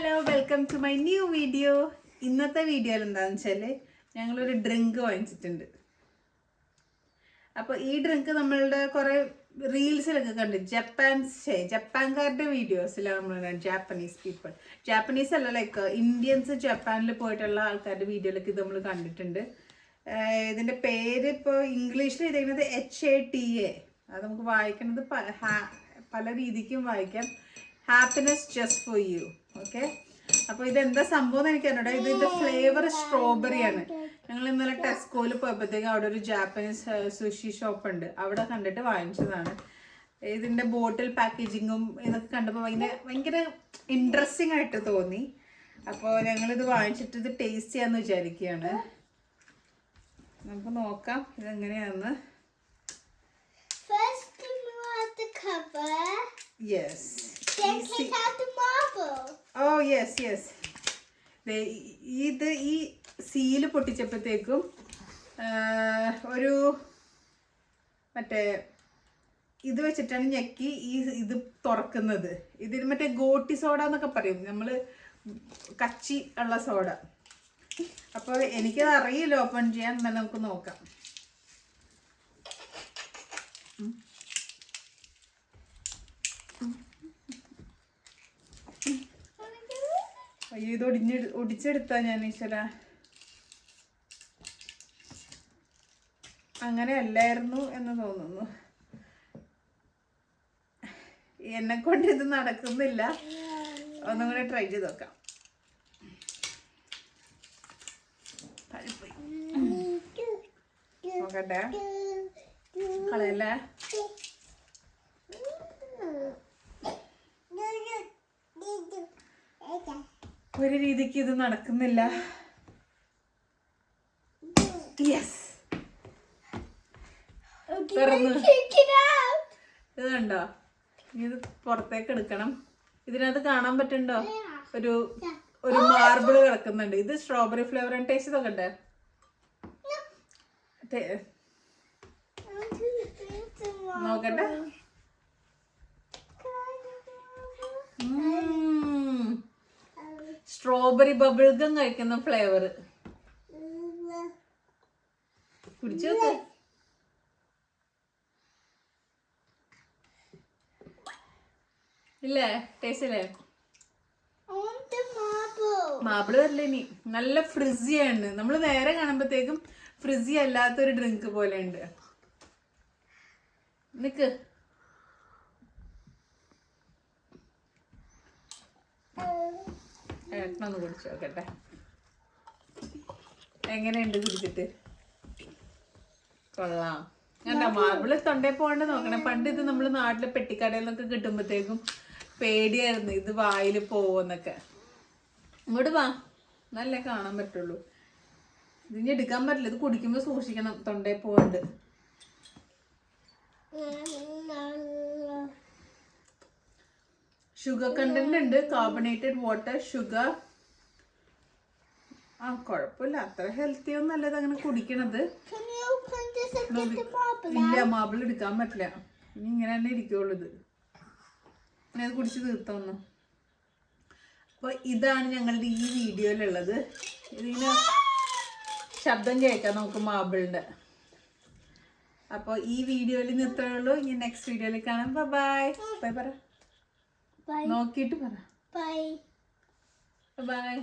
Hello welcome to my new video. ഇന്നത്തെ വീഡിയോയിൽ എന്താണെന്ന് വെച്ചാൽ ഞങ്ങളൊരു ഡ്രിങ്ക് വാങ്ങിച്ചിട്ടുണ്ട്. അപ്പോൾ ഈ ഡ്രിങ്ക് നമ്മളുടെ കുറേ റീൽസിലൊക്കെ കണ്ട് ജപ്പാൻകാരുടെ വീഡിയോസിലാണ് നമ്മൾ ജാപ്പനീസ് പീപ്പിൾ, ജാപ്പനീസ് അല്ല, ലൈക്ക് ഇന്ത്യൻസ് ജപ്പാനിൽ പോയിട്ടുള്ള ആൾക്കാരുടെ വീഡിയോയിലൊക്കെ ഇത് നമ്മൾ കണ്ടിട്ടുണ്ട്. ഇതിൻ്റെ പേര് ഇപ്പോൾ ഇംഗ്ലീഷിൽ എഴുതിയിരിക്കുന്നത് HATA. അത് നമുക്ക് വായിക്കുന്നത് പല രീതിക്കും വായിക്കാം. Happiness just for you. Okay, അപ്പോൾ ഇതെന്താ സംഭവം എന്ന് എനിക്കറിഞ്ഞൂടാ. ഇതിൻ്റെ ഫ്ലേവർ സ്ട്രോബെറിയാണ്. ഞങ്ങൾ ഇന്നലെ ടെസ്കോയിൽ പോയപ്പോഴത്തേക്കും അവിടെ ഒരു ജാപ്പനീസ് സുഷി ഷോപ്പ് ഉണ്ട്, അവിടെ കണ്ടിട്ട് വാങ്ങിച്ചതാണ്. ഇതിൻ്റെ ബോട്ടിൽ പാക്കേജിങ്ങും ഇതൊക്കെ കണ്ടപ്പോൾ ഭയങ്കര ഇൻട്രസ്റ്റിംഗ് ആയിട്ട് തോന്നി. അപ്പോൾ ഞങ്ങളിത് വാങ്ങിച്ചിട്ട് ഇത് ടേസ്റ്റ് ചെയ്യാമെന്ന് വിചാരിക്കുകയാണ്. നമുക്ക് നോക്കാം ഇതെങ്ങനെയാണെന്ന്. Yes. Take out the marble. Oh yes. ഇത് ഈ സീല് പൊട്ടിച്ചപ്പോഴത്തേക്കും ഒരു മറ്റേ ഇത് വെച്ചിട്ടാണ് ഞെക്കി ഇത് തുറക്കുന്നത്. ഇതിന് മറ്റേ ഗോട്ടി സോഡ എന്നൊക്കെ പറയും നമ്മൾ, കച്ചി ഉള്ള സോഡ. അപ്പോൾ എനിക്കത് അറിയില്ല ഓപ്പൺ ചെയ്യാൻ. എന്നാൽ നമുക്ക് നോക്കാം. അയ്യോ, ഇത് ഒടിച്ചെടുത്താ ഞാൻ ഈശ്വര. അങ്ങനെ അല്ലായിരുന്നു എന്ന് തോന്നുന്നു. എന്നെ കൊണ്ട് ഇത് നടക്കുന്നില്ല. ഒന്നും കൂടെ ട്രൈ ചെയ്ത് നോക്കാം. നോക്കട്ടെ, കളയല്ലേ. ഒരു രീതിക്ക് ഇത് നടക്കുന്നില്ല. യെസ്, തുറന്നു. ഇത് കണ്ടോ? ഇത് പുറത്തേക്ക് എടുക്കണം. ഇതിനകത്ത് കാണാൻ പറ്റുന്നുണ്ടോ? ഒരു മാർബിള് കിടക്കുന്നുണ്ട്. ഇത് സ്ട്രോബെറി ഫ്ലേവർ ആണ്. ടേസ്റ്റ് നോക്കട്ടെ. നോക്കട്ടെ. സ്ട്രോബെറി ബബിൾഗം കഴിക്കുന്ന ഫ്ലേവർ. കുടിച്ചു നോക്ക്. ഇല്ലേ? ടേസ്റ്റ് ഇല്ലേ? മാബിള് വരില്ല ഇനി. നല്ല ഫ്രിസിയാണ്. നമ്മൾ നേരെ കാണുമ്പോഴത്തേക്കും ഫ്രിസി അല്ലാത്തൊരു ഡ്രിങ്ക് പോലെ ഉണ്ട്. നിക്ക്, ഏട്ടനൊന്ന് കുടിച്ചു നോക്കട്ടെ എങ്ങനെയുണ്ട് കുടിച്ചിട്ട്. കൊള്ളാം. കണ്ടോ, മാർബിള് തൊണ്ടയിൽ പോകണ്ട നോക്കണേ. പണ്ട് ഇത് നമ്മൾ നാട്ടിലെ പെട്ടിക്കടയിൽ നിന്നൊക്കെ കിട്ടുമ്പോഴത്തേക്കും പേടിയായിരുന്നു ഇത് വായിൽ പോവെന്നൊക്കെ. ഇങ്ങോട്ട് വാ, നല്ല കാണാൻ പറ്റുള്ളൂ. ഇതിന് എടുക്കാൻ പറ്റില്ല. ഇത് കുടിക്കുമ്പോൾ സൂക്ഷിക്കണം, തൊണ്ടയിൽ പോകണ്ട്. ഷുഗർ കണ്ടന്റ് ഉണ്ട്, കാർബണേറ്റഡ് വാട്ടർ, ഷുഗർ. കുഴപ്പമില്ല, അത്ര ഹെൽത്തി ഒന്നും അല്ല ഇത് അങ്ങനെ കുടിക്കണത്. ഇല്ല, മാബിൾ എടുക്കാൻ പറ്റില്ല. ഇനി ഇങ്ങനെ തന്നെ ഇരിക്കുള്ളൂ ഇത്. ഞാൻ അത് കുടിച്ച് തീർത്തോന്നു. അപ്പോൾ ഇതാണ് ഞങ്ങളുടെ ഈ വീഡിയോയിലുള്ളത്. ഇതിന് ശബ്ദം കേൾക്കാം നമുക്ക് മാബിളിൻ്റെ. അപ്പോൾ ഈ വീഡിയോയിൽ നിർത്തുള്ളൂ. ഇനി നെക്സ്റ്റ് വീഡിയോയിൽ കാണാം. ബൈ ബൈ പറ. നോക്കിയിട്ട് പറ. ബൈ.